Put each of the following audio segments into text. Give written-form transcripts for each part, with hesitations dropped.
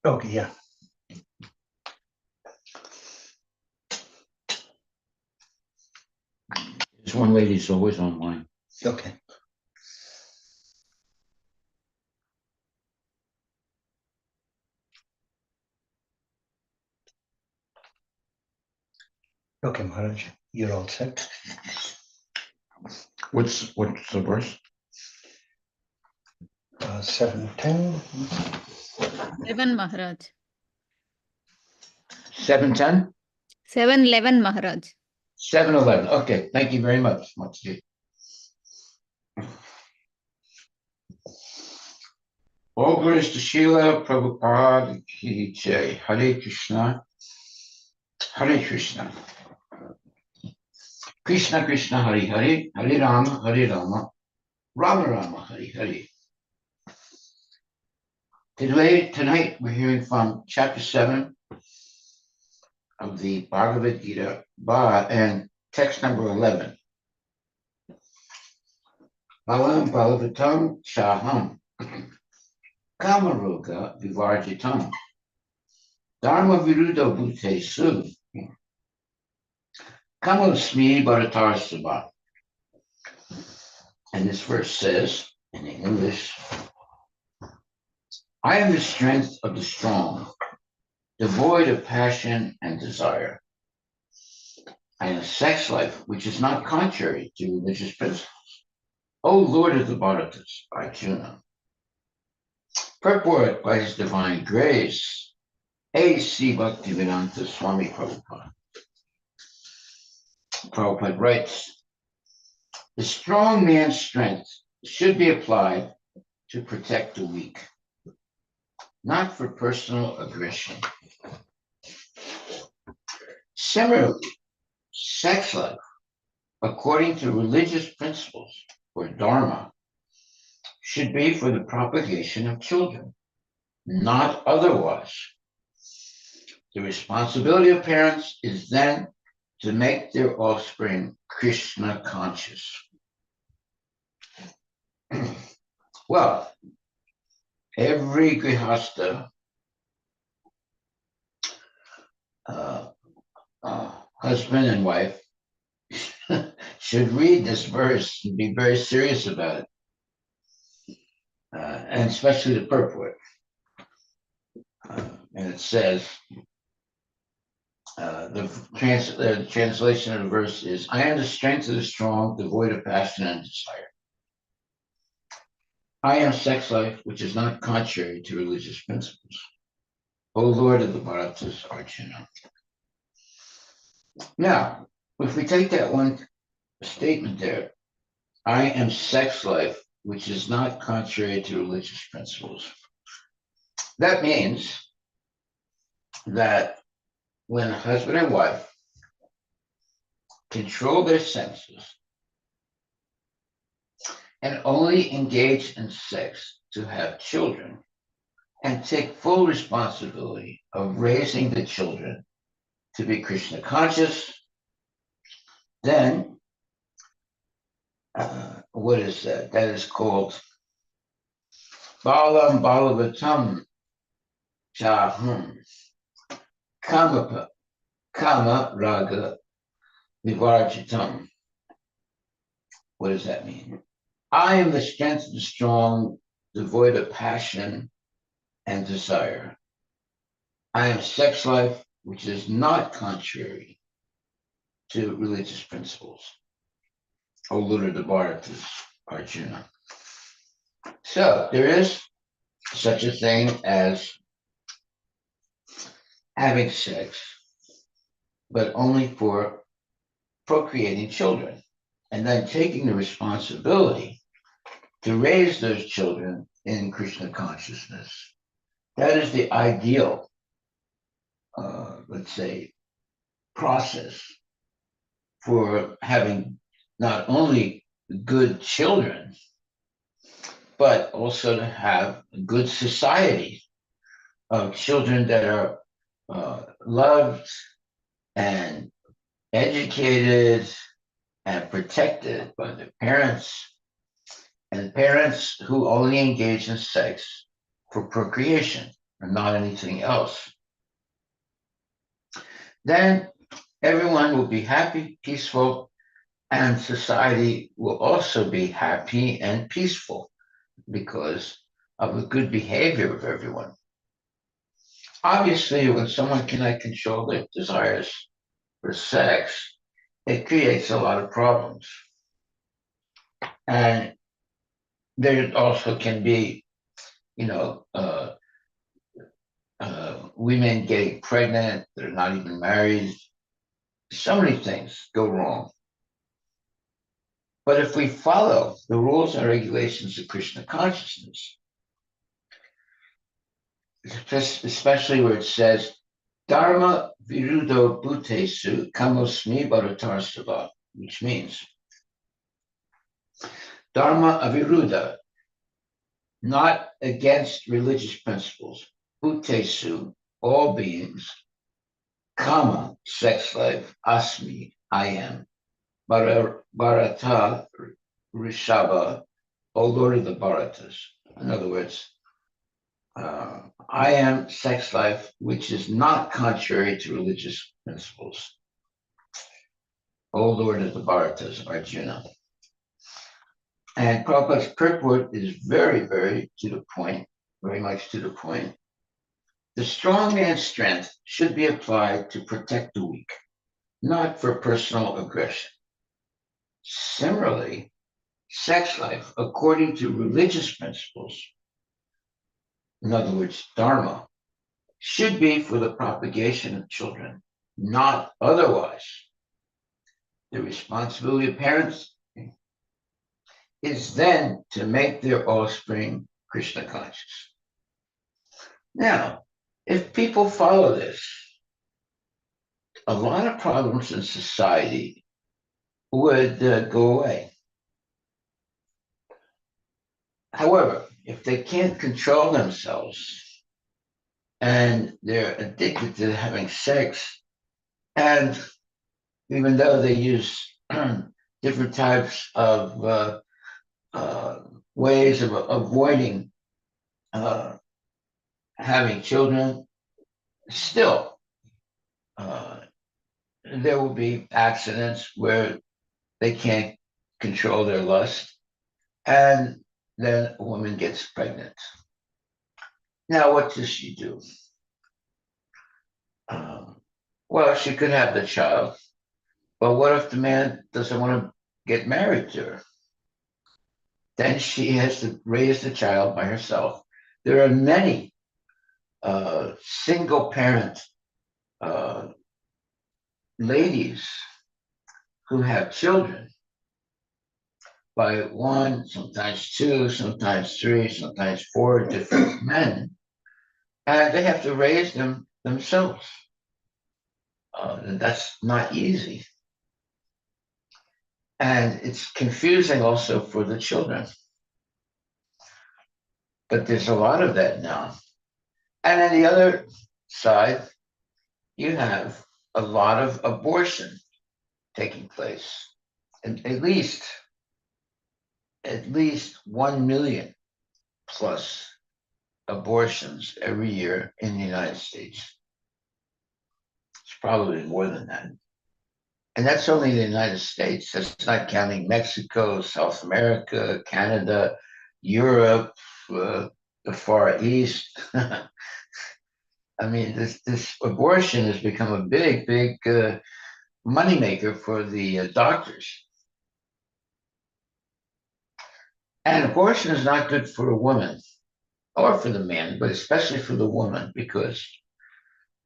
Okay, yeah. This one lady's always online. Okay. Okay, Maharaj, you're all set. What's the verse? 7:10. 11 Maharaj. 7:10? 7:11 Maharaj. 7:11. Okay, thank you very much. All glories to Srila Prabhupada Ki Jai. Hare Krishna. Hare Krishna. Krishna Krishna Hare Hare. Hare Rama Hare Rama. Rama Rama Hare Hare. Tonight we're hearing from chapter 7 of the Bhagavad Gita and text number 11. Balam Balavatam Shaham Kamaroga Vivarjitam Dharma Viruddha Bhutesu Kamasmi Bharatar Sabha. And this verse says in English, I am the strength of the strong, devoid of passion and desire. I am a sex life which is not contrary to religious principles. O Lord of the Bharatas, Arjuna. Purport by his divine grace, A.C. Bhaktivedanta Swami Prabhupada. Prabhupada writes, the strong man's strength should be applied to protect the weak, not for personal aggression. Similarly, sex life, according to religious principles or dharma, should be for the propagation of children, not otherwise. The responsibility of parents is then to make their offspring Krishna conscious. Well, every grihastha, husband and wife, should read this verse and be very serious about it, and especially the purport. And it says, the translation of the verse is, I am the strength of the strong, devoid of passion and desire. I am sex life, which is not contrary to religious principles. O Lord of the Bharatas, Arjuna. Now, if we take that one statement there, I am sex life, which is not contrary to religious principles. That means that when husband and wife control their senses and only engage in sex to have children and take full responsibility of raising the children to be Krishna conscious, then what is that? That is called Balam Balavatam Chaham Kama Raga Vivarjitam. What does that mean? I am the strength of the strong, devoid of passion and desire. I am sex life, which is not contrary to religious principles. O Lord of the Bharatas, Arjuna. So there is such a thing as having sex, but only for procreating children, and then taking the responsibility to raise those children in Krishna consciousness. That is the ideal, let's say, process for having not only good children, but also to have a good society of children that are loved and educated and protected by their parents, and parents who only engage in sex for procreation, and not anything else, then everyone will be happy, peaceful, and society will also be happy and peaceful because of the good behavior of everyone. Obviously, when someone cannot control their desires for sex, it creates a lot of problems. And there also can be, you know, women getting pregnant, they're not even married. So many things go wrong. But if we follow the rules and regulations of Krishna consciousness, especially where it says, Dharma virudo bhutesu kamosmi bharatarsava, which means Dharma aviruddha, not against religious principles, bhutesu, all beings, kama, sex life, asmi, I am, bharata, Rishabha, O Lord of the Bharatas. In other words, I am sex life, which is not contrary to religious principles. O Lord of the Bharatas, Arjuna. And Prabhupada's purport is very, very to the point, very much to the point. The strong man's strength should be applied to protect the weak, not for personal aggression. Similarly, sex life, according to religious principles, in other words, Dharma, should be for the propagation of children, not otherwise. The responsibility of parents is then to make their offspring Krishna conscious. Now, if people follow this, a lot of problems in society would go away. However, if they can't control themselves and they're addicted to having sex, and even though they use different types of ways of avoiding having children, still there will be accidents where they can't control their lust, and then a woman gets pregnant. Now, what does she do? Well, she could have the child, but what if the man doesn't want to get married to her? Then she has to raise the child by herself. There are many single parent ladies who have children by one, sometimes two, sometimes three, sometimes four different men, and they have to raise them themselves. That's not easy. And it's confusing also for the children. But there's a lot of that now. And on the other side, you have a lot of abortion taking place. And at least 1 million plus abortions every year in the United States. It's probably more than that. And that's only the United States. That's not counting Mexico, South America, Canada, Europe, the Far East. I mean, this abortion has become a big moneymaker for the doctors. And abortion is not good for a woman or for the man, but especially for the woman, because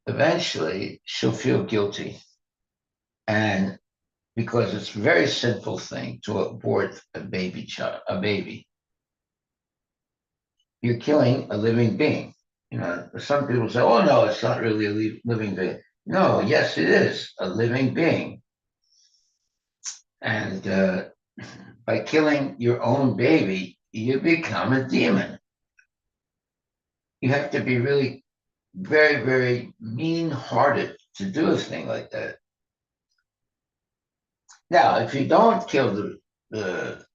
eventually she'll feel guilty. And because it's a very sinful thing to abort a baby. You're killing a living being. You know, some people say, oh, no, it's not really a living being. No, yes, it is a living being. And by killing your own baby, you become a demon. You have to be really very, very mean-hearted to do a thing like that. Now, if you don't kill the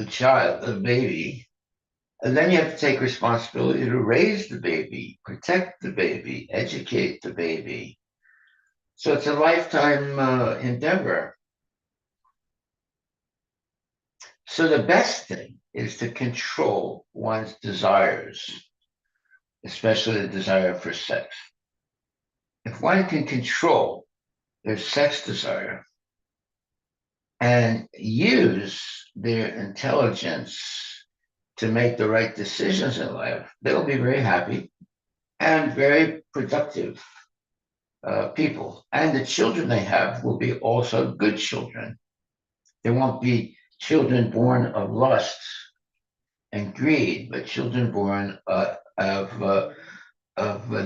child, the baby, And then you have to take responsibility to raise the baby, protect the baby, educate the baby. So it's a lifetime endeavor. So the best thing is to control one's desires, especially the desire for sex. If one can control their sex desire and use their intelligence to make the right decisions in life, they'll be very happy and very productive people. And the children they have will be also good children. There won't be children born of lust and greed, but children born of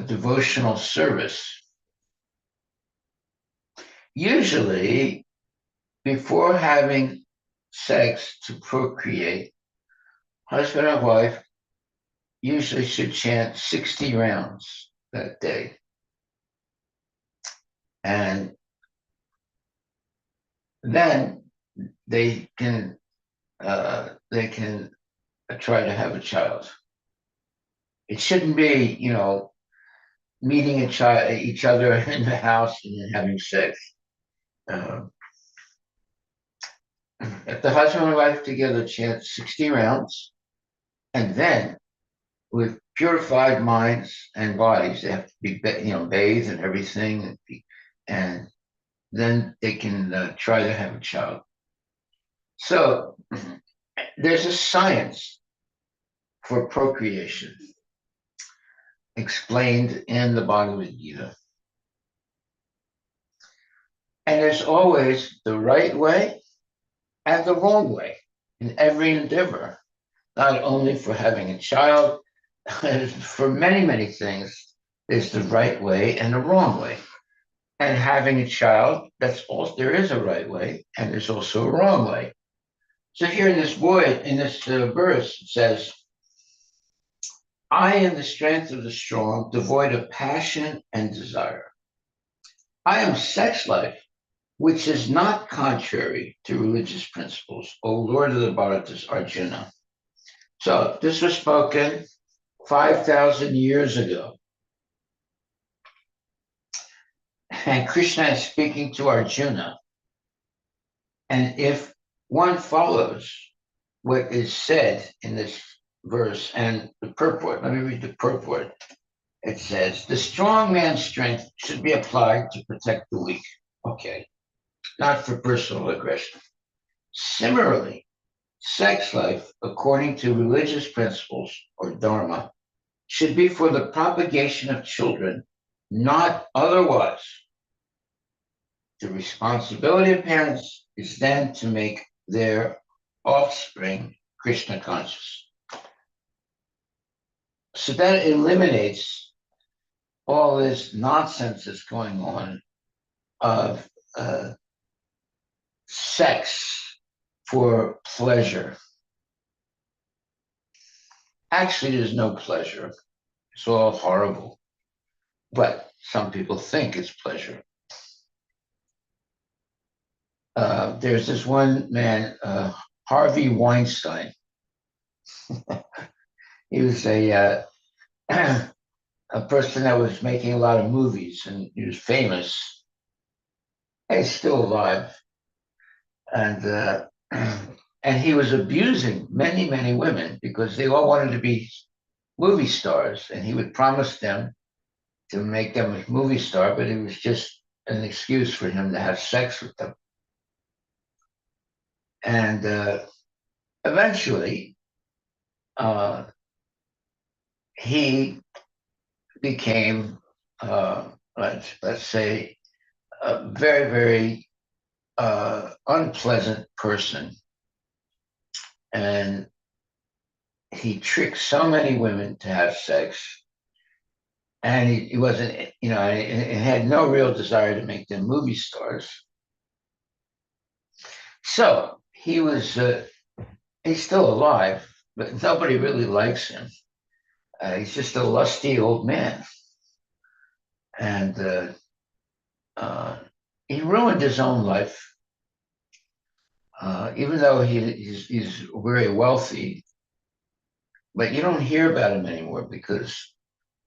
devotional service. Usually, before having sex to procreate, husband and wife usually should chant 60 rounds that day. And then they can try to have a child. It shouldn't be, meeting each other in the house and then having sex. Uh, if the husband and wife together chant 60 rounds, and then with purified minds and bodies, they have to be, bathed and everything, and then they can try to have a child. So there's a science for procreation explained in the Bhagavad Gita. And there's always the right way and the wrong way in every endeavor, not only for having a child, for many, many things. There's the right way and the wrong way. And having a child, there is a right way and there's also a wrong way. So here in this verse, it says, I am the strength of the strong, devoid of passion and desire. I am sex life, which is not contrary to religious principles, O Lord of the Bharatas, Arjuna. So this was spoken 5,000 years ago. And Krishna is speaking to Arjuna. And if one follows what is said in this verse and the purport, let me read the purport. It says, the strong man's strength should be applied to protect the weak. Okay, not for personal aggression. Similarly, sex life, according to religious principles or dharma, should be for the propagation of children, not otherwise. The responsibility of parents is then to make their offspring Krishna conscious. So that eliminates all this nonsense that's going on of sex for pleasure. Actually, there's no pleasure. It's all horrible. But some people think it's pleasure. There's this one man, Harvey Weinstein. He was a person that was making a lot of movies, and he was famous. He's still alive, and and he was abusing many, many women because they all wanted to be movie stars, and he would promise them to make them a movie star, but it was just an excuse for him to have sex with them. And eventually, he became, let's say, a very, very unpleasant person. And he tricked so many women to have sex. And he wasn't, and had no real desire to make them movie stars. So he's still alive, but nobody really likes him. He's just a lusty old man. And he ruined his own life. Even though he's very wealthy, but you don't hear about him anymore because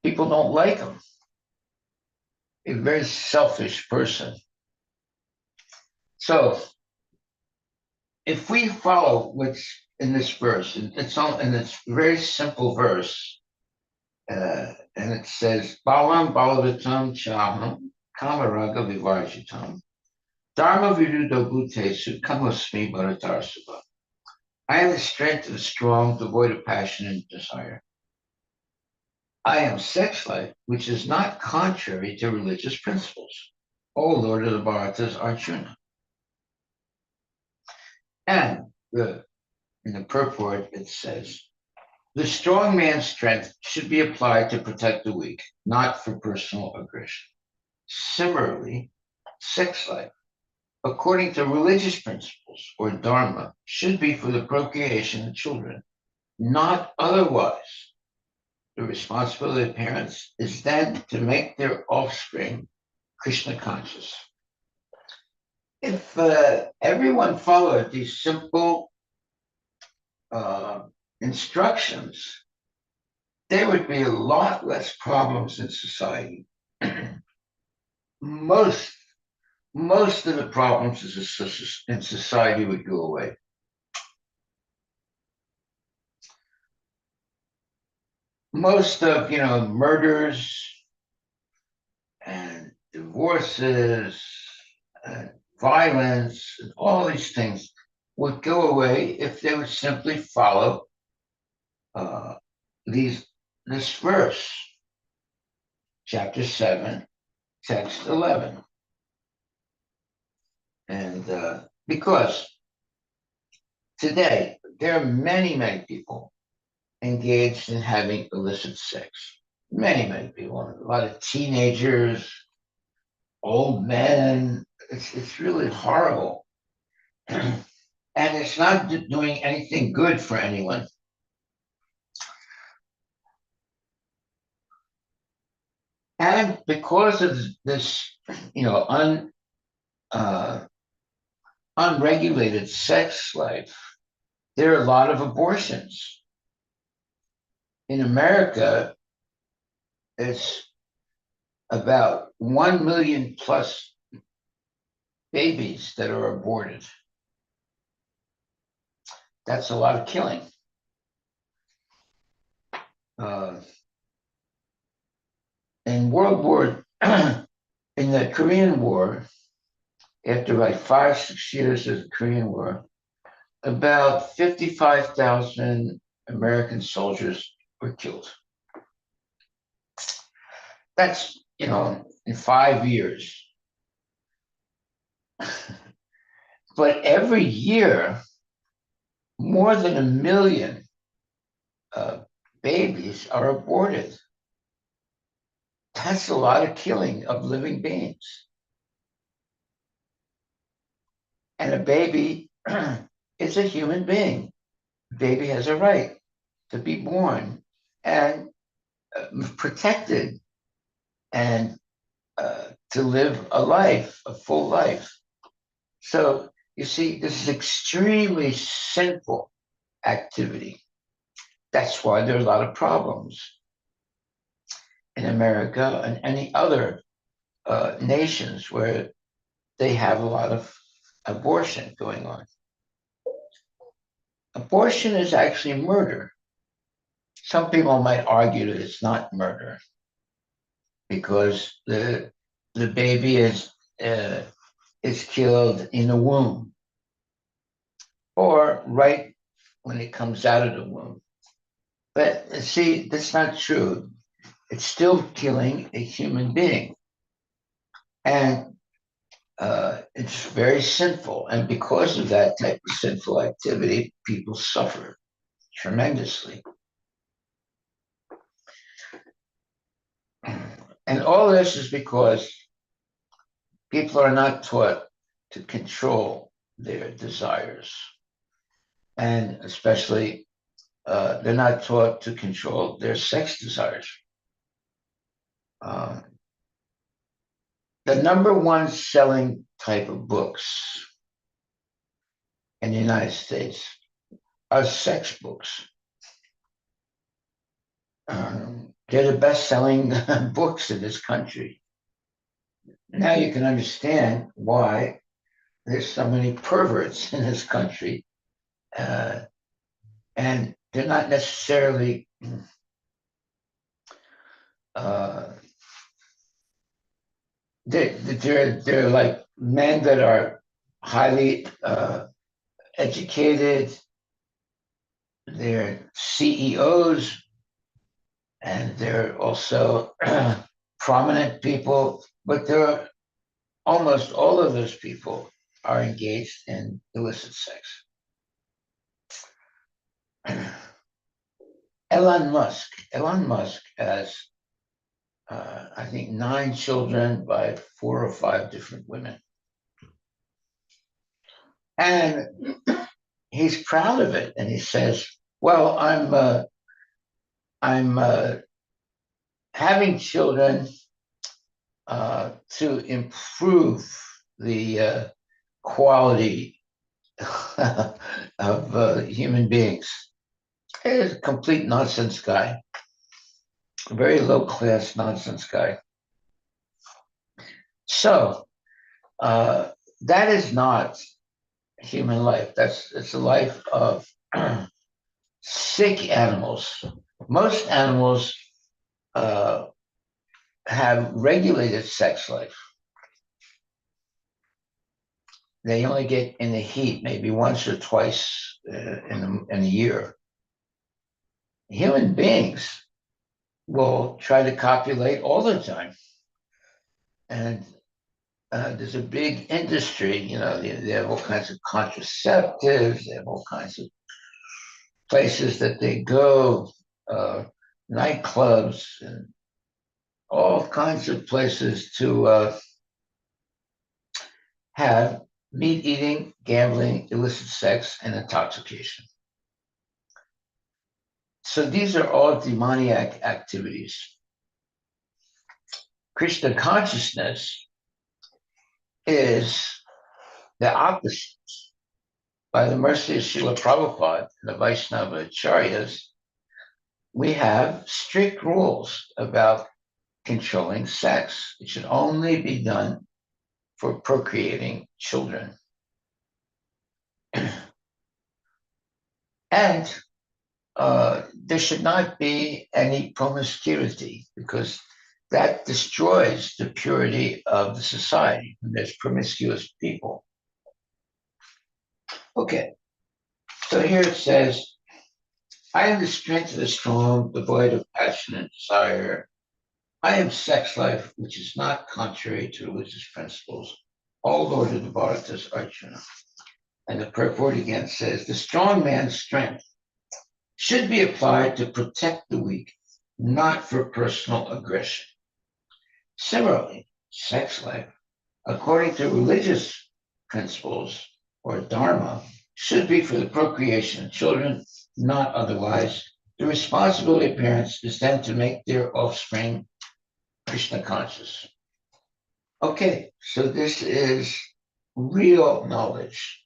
people don't like him. A very selfish person. So if we follow what's in this verse, it's very simple verse, and it says, Balam Balavatam Chaham Kamaraga Vivarjitam Dharma Virudo Bhutesu Kamosmi Bharatarsava. I am the strength of the strong, devoid of passion and desire. I am sex life, which is not contrary to religious principles. O Lord of the Bharatas, Arjuna. And in the purport, it says, the strong man's strength should be applied to protect the weak, not for personal aggression. Similarly, sex life, according to religious principles or dharma, should be for the procreation of children, not otherwise. The responsibility of parents is then to make their offspring Krishna conscious. If everyone followed these simple instructions, there would be a lot less problems in society. most of the problems in society would go away. Most of murders and divorces and violence and all these things would go away if they would simply follow this verse, chapter 7, text 11. And because today there are many people engaged in having illicit sex. Many people. A lot of teenagers, old men. It's really horrible. And it's not doing anything good for anyone. And because of this, unregulated sex life, there are a lot of abortions. In America, it's about 1 million plus babies that are aborted. That's a lot of killing. In in the Korean War, after like 5-6 years of the Korean War, about 55,000 American soldiers were killed. That's, in 5 years. But every year, more than 1 million babies are aborted. That's a lot of killing of living beings. And a baby is a human being. A baby has a right to be born and protected and to live a full life. So you see, this is extremely sinful activity. That's why there are a lot of problems in America and any other nations where they have a lot of abortion going on. Abortion is actually murder. Some people might argue that it's not murder because the baby is killed in the womb or right when it comes out of the womb. But see, that's not true. It's still killing a human being. And it's very sinful. And because of that type of sinful activity, people suffer tremendously. And all this is because people are not taught to control their desires. And especially, they're not taught to control their sex desires. The number one selling type of books in the United States are sex books. they're the best-selling books in this country. Now you can understand why there's so many perverts in this country, and they're not necessarily they're like men that are highly educated. They're CEOs, and they're also prominent people, but there are almost all of those people are engaged in illicit sex. Elon Musk has, I think, 9 children by 4 or 5 different women. And he's proud of it. And he says, well, I'm having children to improve the quality of human beings. He's a complete nonsense guy, a very low class nonsense guy. So that is not human life. It's a life of sick animals. Most animals have regulated sex life. They only get in the heat maybe once or twice in a year. Human beings will try to copulate all the time. And there's a big industry, they have all kinds of contraceptives, they have all kinds of places that they go, nightclubs, and all kinds of places to have meat eating, gambling, illicit sex, and intoxication. So these are all demoniac activities. Krishna consciousness is the opposite. By the mercy of Srila Prabhupada and the Vaishnava Acharyas, we have strict rules about controlling sex. It should only be done for procreating children. And there should not be any promiscuity, because that destroys the purity of the society when there's promiscuous people. Okay, so here it says, I am the strength of the strong, devoid of passion and desire. I am sex life, which is not contrary to religious principles. All Lord of the Bharatas, Arjuna. And the purport again says, the strong man's strength should be applied to protect the weak, not for personal aggression. Similarly, sex life, according to religious principles or dharma, should be for the procreation of children, not otherwise. The responsibility of parents is then to make their offspring Krishna conscious. Okay, so this is real knowledge,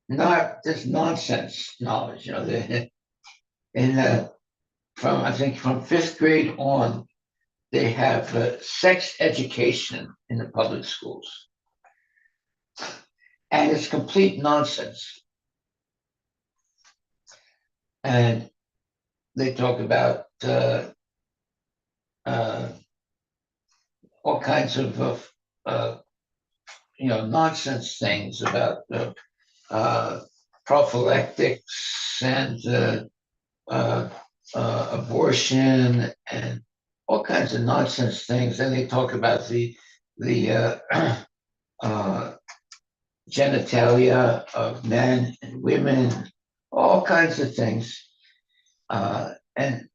not this nonsense knowledge. I think from 5th grade on, they have sex education in the public schools, and it's complete nonsense. And they talk about all kinds of nonsense things about prophylactics and abortion and all kinds of nonsense things. Then they talk about the genitalia of men and women, all kinds of things, and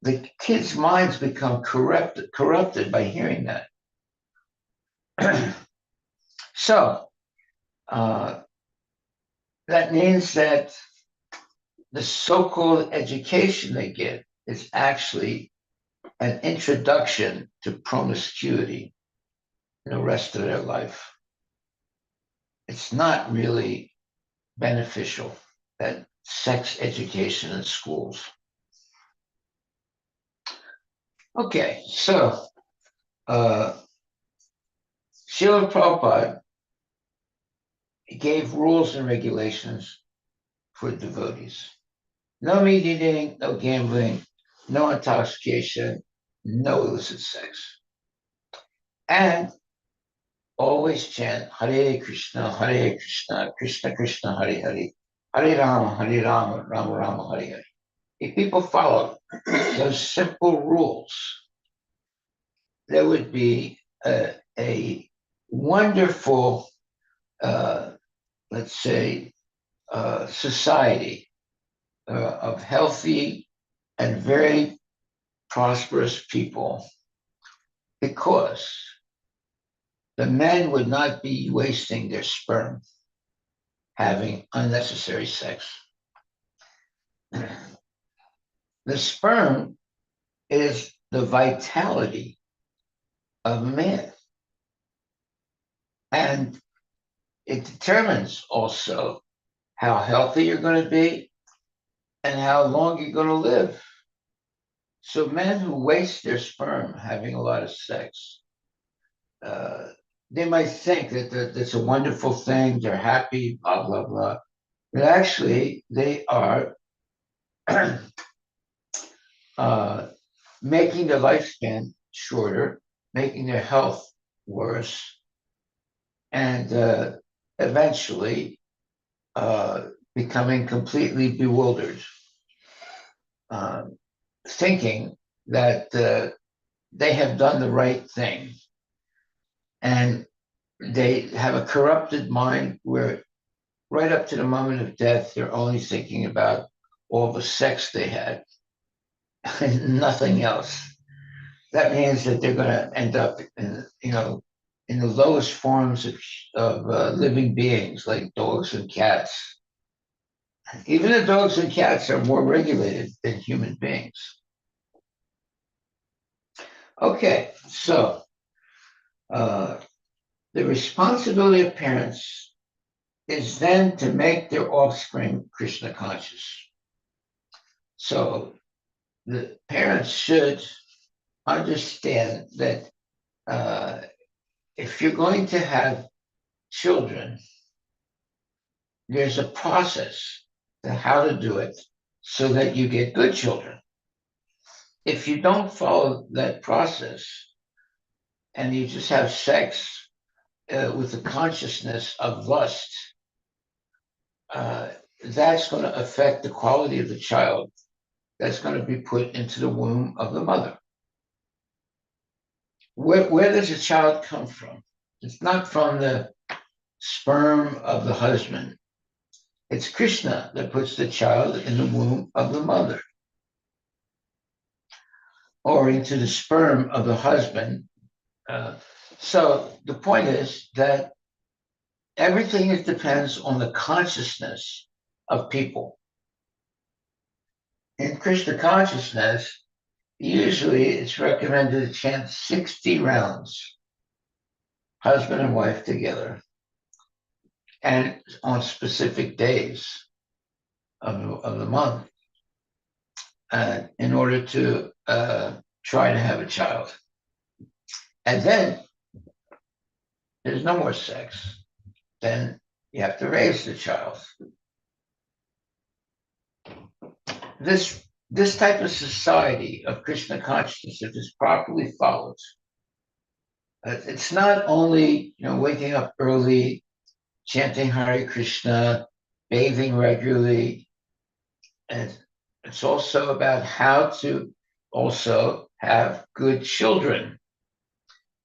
the kids' minds become corrupted by hearing that. So that means that the so-called education they get is actually an introduction to promiscuity in the rest of their life. It's not really beneficial, that sex education in schools. Okay, so Srila Prabhupada gave rules and regulations for devotees. No meat eating, no gambling, no intoxication, no illicit sex. And always chant Hare Krishna, Krishna Krishna, Hare Hare, Hare Rama, Rama Rama, Hare Hare. If people followed those simple rules, there would be a wonderful, let's say, society of healthy and very prosperous people, because the men would not be wasting their sperm having unnecessary sex. The sperm is the vitality of a man. And it determines also how healthy you're going to be and how long you're going to live. So men who waste their sperm having a lot of sex, they might think that that's a wonderful thing, they're happy, blah, blah, blah. But actually, they are making their lifespan shorter, making their health worse, and eventually becoming completely bewildered, thinking that they have done the right thing. And they have a corrupted mind where right up to the moment of death, they're only thinking about all the sex they had and nothing else. That means that they're going to end up in, in the lowest forms of living beings like dogs and cats. Even the dogs and cats are more regulated than human beings. Okay, so the responsibility of parents is then to make their offspring Krishna conscious. So the parents should understand that if you're going to have children, there's a process to how to do it so that you get good children. If you don't follow that process and you just have sex with the consciousness of lust, that's going to affect the quality of the child that's going to be put into the womb of the mother. Where does a child come from? It's not from the sperm of the husband. It's Krishna that puts the child in the womb of the mother, or into the sperm of the husband. So the point is that everything depends on the consciousness of people. In Krishna consciousness, usually it's recommended to chant 60 rounds, husband and wife together, and on specific days of the month, in order to try to have a child. And then there's no more sex. Then you have to raise the child. This type of society of Krishna consciousness, if it's properly followed, it's not only waking up early, chanting Hare Krishna, bathing regularly, and it's also about how to also have good children,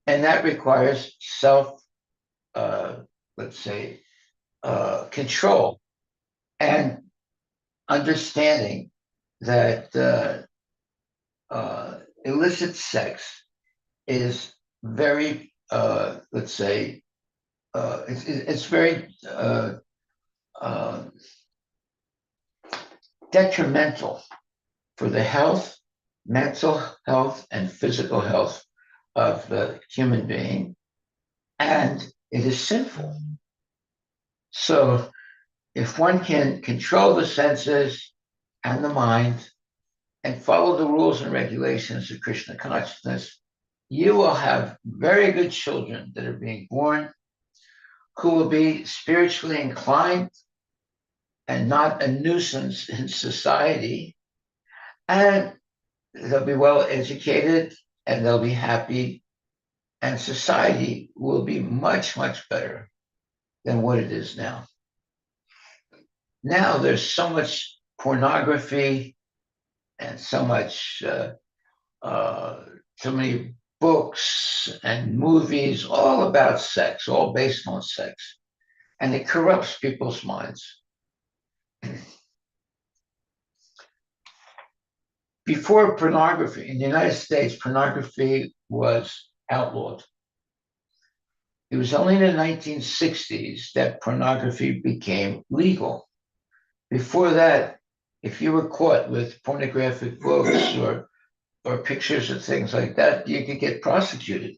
and that requires let's say, control and understanding that illicit sex is very, let's say, it's very detrimental for the health, mental health, and physical health of the human being, and it is sinful. So if one can control the senses and the mind and follow the rules and regulations of Krishna consciousness, you will have very good children that are being born who will be spiritually inclined and not a nuisance in society. And they'll be well educated and they'll be happy. And society will be much, much better than what it is now. Now there's so much pornography and so many books and movies all about sex, all based on sex, and it corrupts people's minds. Before pornography, in the United States, pornography was outlawed. It was only in the 1960s that pornography became legal. Before that, if you were caught with pornographic books or pictures of things like that, you could get prosecuted.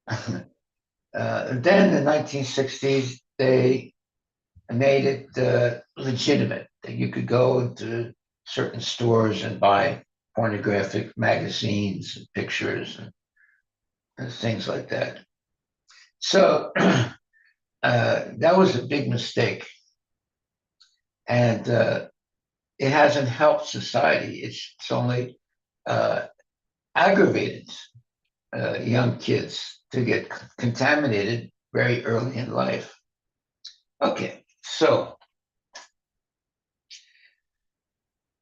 Then in the 1960s, they made it legitimate that you could go into certain stores and buy pornographic magazines and pictures and things like that. So that was a big mistake. And it hasn't helped society. It's only aggravated young kids to get contaminated very early in life. Okay, so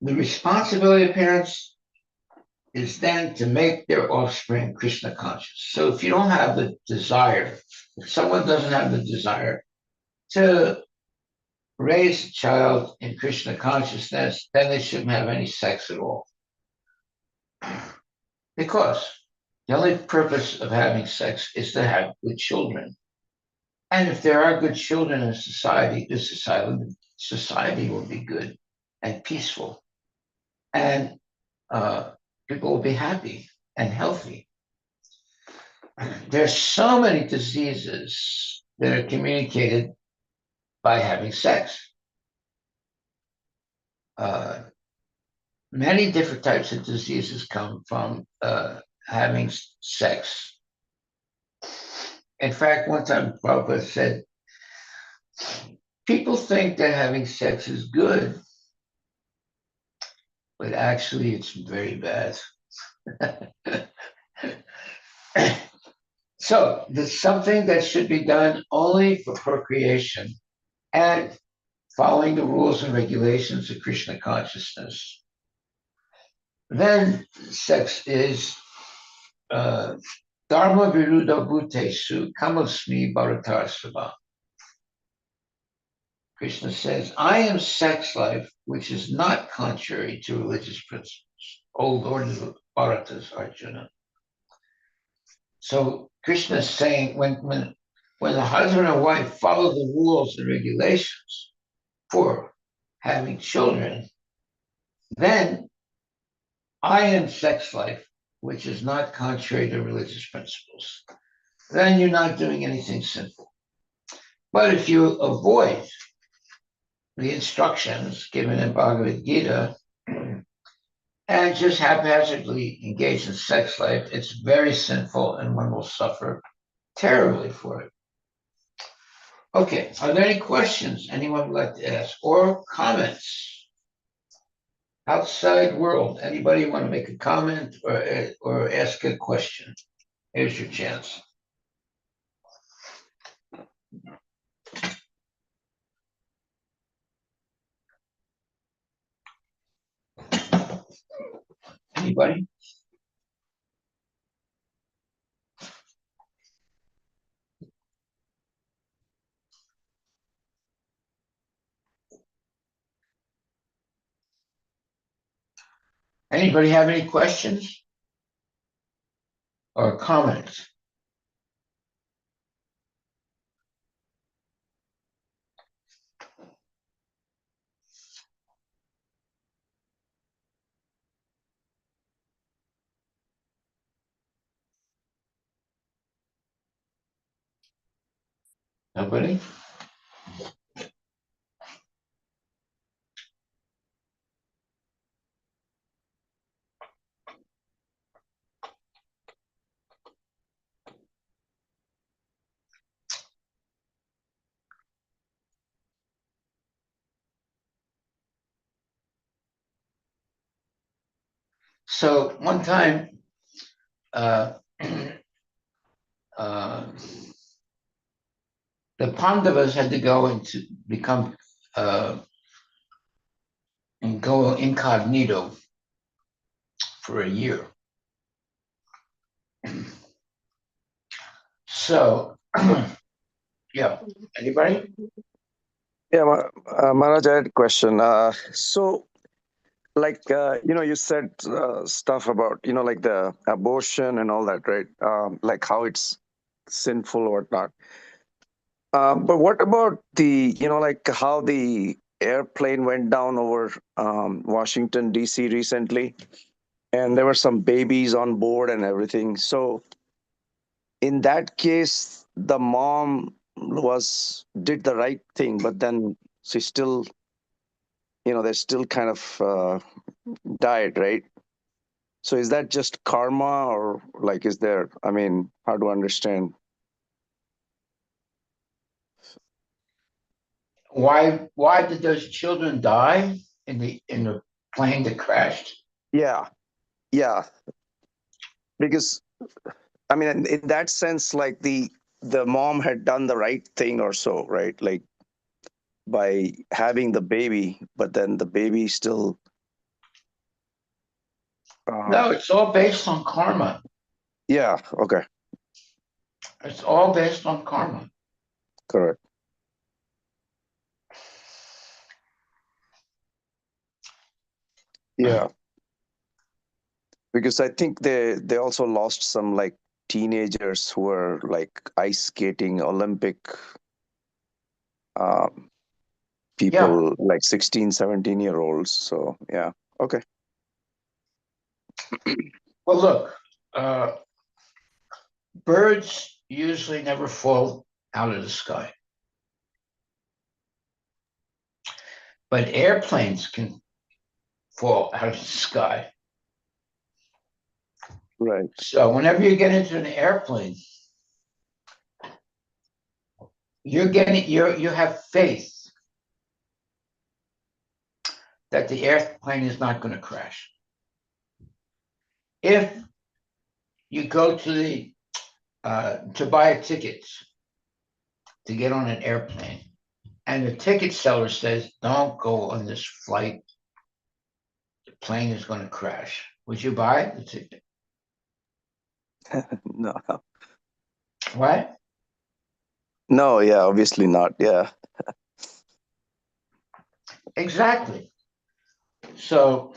the responsibility of parents is then to make their offspring Krishna conscious. So if you don't have the desire, if someone doesn't have the desire to raise a child in Krishna consciousness, then they shouldn't have any sex at all. Because the only purpose of having sex is to have good children. And if there are good children in society, the society will be good and peaceful. And people will be happy and healthy. There's so many diseases that are communicated by having sex. Many different types of diseases come from having sex. In fact, one time Prabhupada said, people think that having sex is good, but actually it's very bad. So there's something that should be done only for procreation and following the rules and regulations of Krishna consciousness. Then sex is Dharma Viruddha Bhutesu Kamasmi Bharatarsava. Krishna says, I am sex life, which is not contrary to religious principles. O Lord of the Bharatas, Arjuna. So Krishna is saying when the husband and wife follow the rules and regulations for having children, then I am sex life, which is not contrary to religious principles. Then you're not doing anything sinful. But if you avoid the instructions given in Bhagavad Gita and just haphazardly engage in sex life, it's very sinful and one will suffer terribly for it. Okay, are there any questions anyone would like to ask or comments? Outside world, anybody want to make a comment or ask a question? Here's your chance. Anybody? Anybody have any questions or comments? Nobody? So one time, uh, uh, the Pandavas had to go into become and go incognito for a year. So, yeah, anybody? Yeah, Maharaj, I had a question. You said stuff about, like the abortion and all that, right? Like how it's sinful or whatnot. But what about like how the airplane went down over Washington, D.C. recently, and there were some babies on board and everything. So in that case, the mom did the right thing, but then she still, they still kind of died, right? So is that just karma, or like, is there, I mean, how to understand? Why did those children die in the plane that crashed? Yeah, yeah, because I mean, in that sense, like the mom had done the right thing or so, right? Like by having the baby, but then the baby still. No, it's all based on karma. Yeah. Okay. It's all based on karma. Correct. Yeah, because I think they also lost some like teenagers who were like ice skating Olympic um, Yeah. people, like 16, 17-year olds. So yeah. Okay. Well, look, birds usually never fall out of the sky, but airplanes can fall out of the sky. Right. So whenever you get into an airplane, you have faith that the airplane is not going to crash. If you go to buy a ticket to get on an airplane, and the ticket seller says, "Don't go on this flight. The plane is going to crash." Would you buy the ticket? No. What? No. Yeah. Obviously not. Yeah. Exactly. So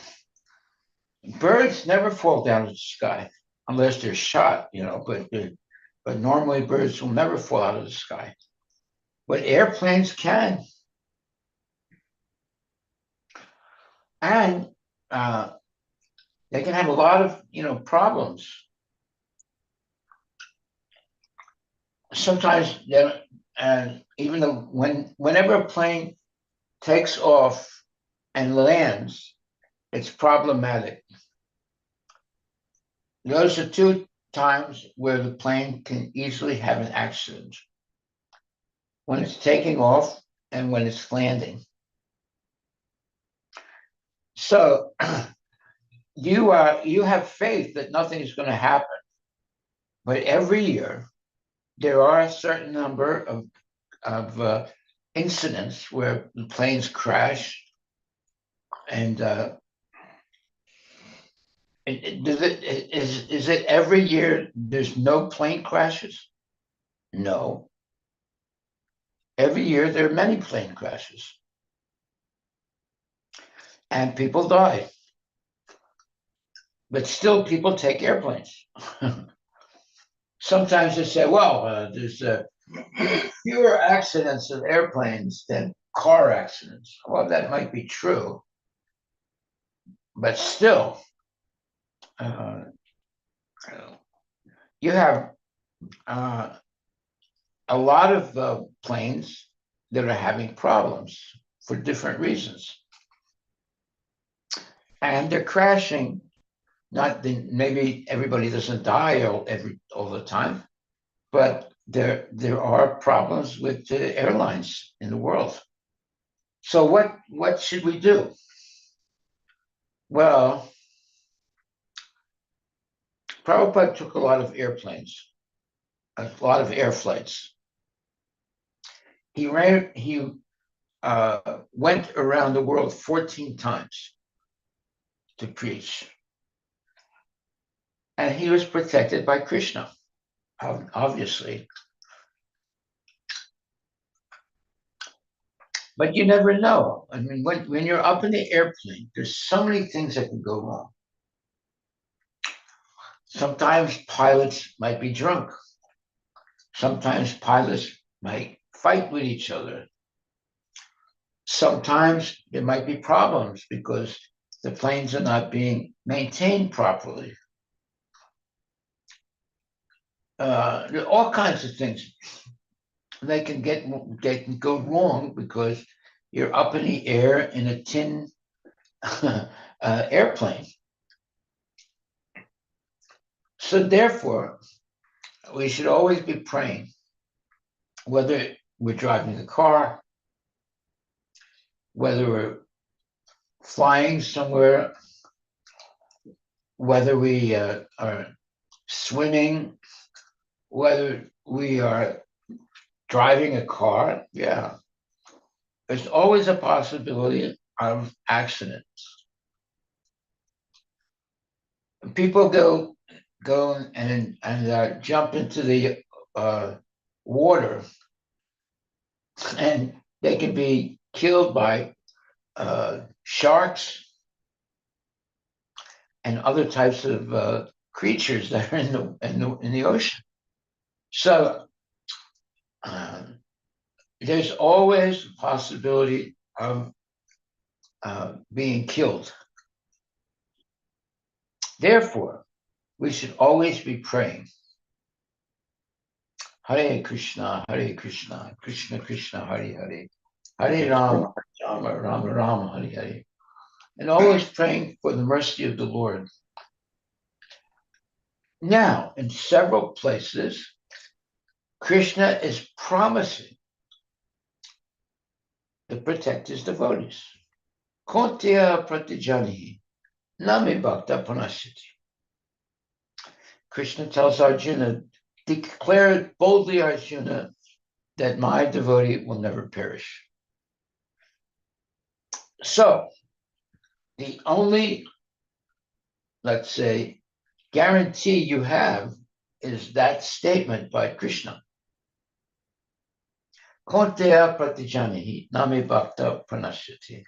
birds never fall down to the sky unless they're shot, but normally birds will never fall out of the sky. But airplanes can, and uh, they can have a lot of problems. Sometimes, and even though whenever a plane takes off and lands, it's problematic. Those are two times where the plane can easily have an accident: when it's taking off and when it's landing. So you have faith that nothing is going to happen, but every year there are a certain number of incidents where the planes crash, and is it every year there's no plane crashes? No. Every year there are many plane crashes, and people die, but still people take airplanes. Sometimes they say, well, there's fewer accidents of airplanes than car accidents. Well, that might be true, but still, uh, you have uh, a lot of planes that are having problems for different reasons, and they're crashing. Maybe everybody doesn't die all the time, but there are problems with the airlines in the world. So what should we do? Well, Prabhupada took a lot of airplanes, a lot of air flights. He went around the world 14 times to preach. And he was protected by Krishna, obviously. But you never know. I mean, when you're up in the airplane, there's so many things that can go wrong. Sometimes pilots might be drunk. Sometimes pilots might fight with each other. Sometimes there might be problems because the planes are not being maintained properly. There are all kinds of things. They can go wrong because you're up in the air in a tin airplane. So therefore, we should always be praying, whether we're driving the car, whether we're flying somewhere, whether we are swimming, whether we are driving a car. Yeah, there's always a possibility of accidents. People go and jump into the water, and they can be killed by sharks and other types of creatures that are in the ocean. So there's always a possibility of being killed. Therefore, we should always be praying. Hare Krishna, Krishna Krishna, Hare Hare, Hare Rama, Rama Rama, Rama Hare Hare. And always praying for the mercy of the Lord. Now, in several places, Krishna is promising to protect his devotees. Kontya pratijani, nami bhakta panasiti. Krishna tells Arjuna, declare boldly, Arjuna, that my devotee will never perish. So, the only, let's say, guarantee you have is that statement by Krishna. Kontya pratijani, nami bhakta pranashyati.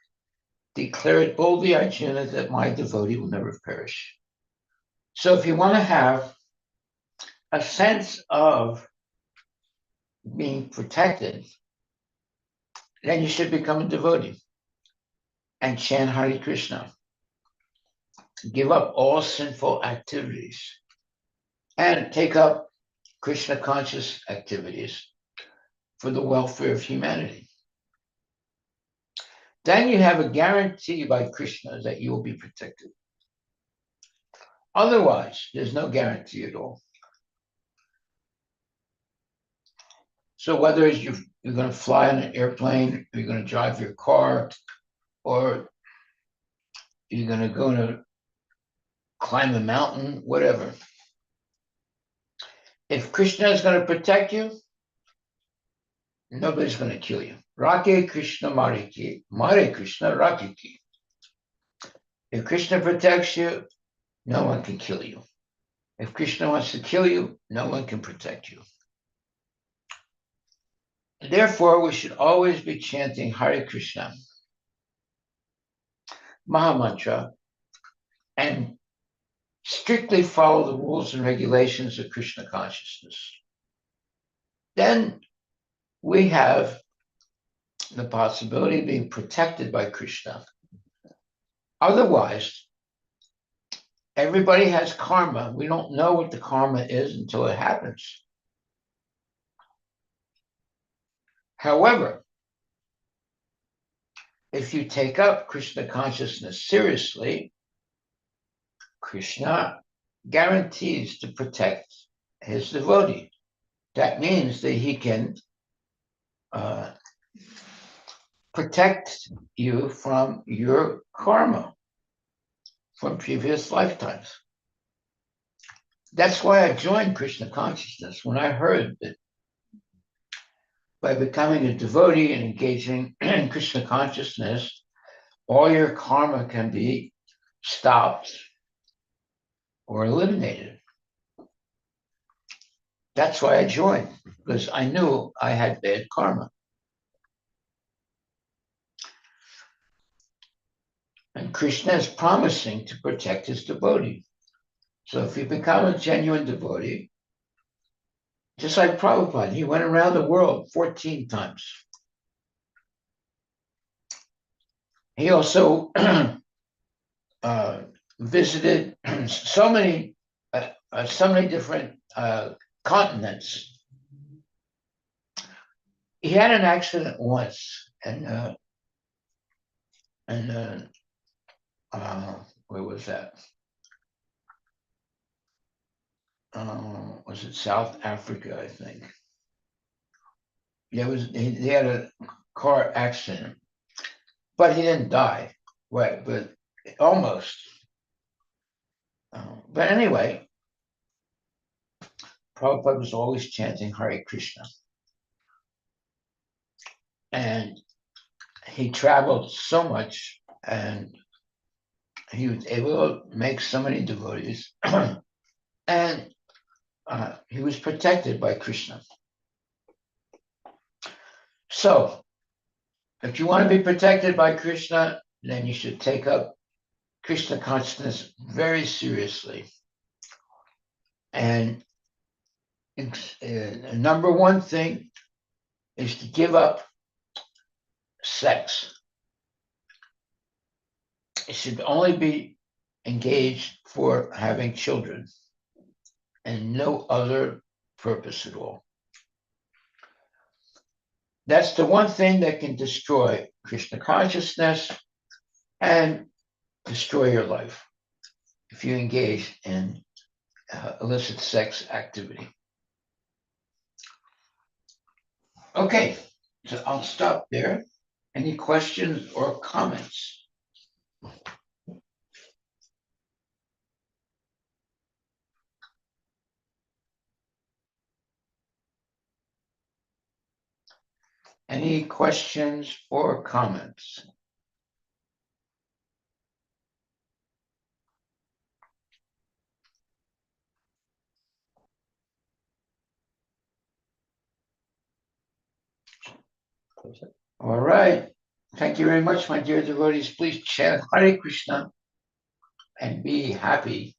Declare it boldly, Arjuna, that my devotee will never perish. So if you want to have a sense of being protected, then you should become a devotee and chant Hare Krishna. Give up all sinful activities and take up Krishna conscious activities for the welfare of humanity. Then you have a guarantee by Krishna that you will be protected. Otherwise, there's no guarantee at all. So whether you're going to fly on an airplane, or you're going to drive your car, or you're going to climb a mountain, whatever. If Krishna is going to protect you, nobody's going to kill you. Rake Krishna Mariki, Mare Krishna Rakiki. If Krishna protects you, no one can kill you. If Krishna wants to kill you, no one can protect you. Therefore, we should always be chanting Hare Krishna, Mahamantra, and strictly follow the rules and regulations of Krishna consciousness. Then we have the possibility of being protected by Krishna. Otherwise, everybody has karma. We don't know what the karma is until it happens. However, if you take up Krishna consciousness seriously, Krishna guarantees to protect his devotee. That means that he can protect you from your karma from previous lifetimes. That's why I joined Krishna consciousness when I heard that by becoming a devotee and engaging in Krishna consciousness, all your karma can be stopped or eliminated. That's why I joined, because I knew I had bad karma. And Krishna is promising to protect his devotee. So if you become a genuine devotee, just like Prabhupada, he went around the world 14 times. He also visited so many different continents. He had an accident once, and where was that? Was it South Africa? I think. He had a car accident, but he didn't die. Right, but almost. But anyway, Prabhupada was always chanting Hare Krishna. And he traveled so much and he was able to make so many devotees. And he was protected by Krishna. So, if you want to be protected by Krishna, then you should take up Krishna consciousness very seriously. And number one thing is to give up sex. It should only be engaged for having children and no other purpose at all. That's the one thing that can destroy Krishna consciousness and destroy your life if you engage in illicit sex activity. Okay, so I'll stop there. Any questions or comments? Any questions or comments? All right. Thank you very much, my dear devotees. Please chant Hare Krishna and be happy.